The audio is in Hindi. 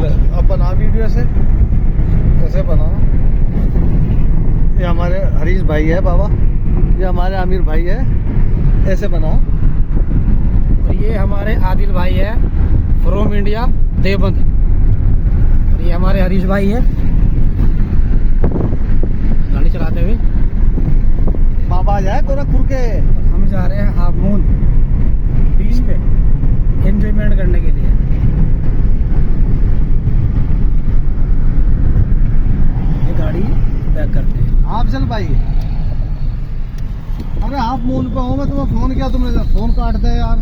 अब बना वीडियो ऐसे बना। ये हमारे हरीश भाई है बाबा, ये हमारे आमिर भाई है, ऐसे बना। और ये हमारे आदिल भाई है फ्रॉम इंडिया देवबंद। और ये हमारे हरीश भाई है गाड़ी चलाते हुए। बाबा जाए गोरखपुर के। हम जा रहे हैं हाफ मून बीच पे एंजॉयमेंट करने के लिए। ये गाड़ी बैक करते हैं। आप चल भाई। अरे हाफ मून पे हूँ मैं, तुम्हें फोन किया, तुमने फोन काट दे यार।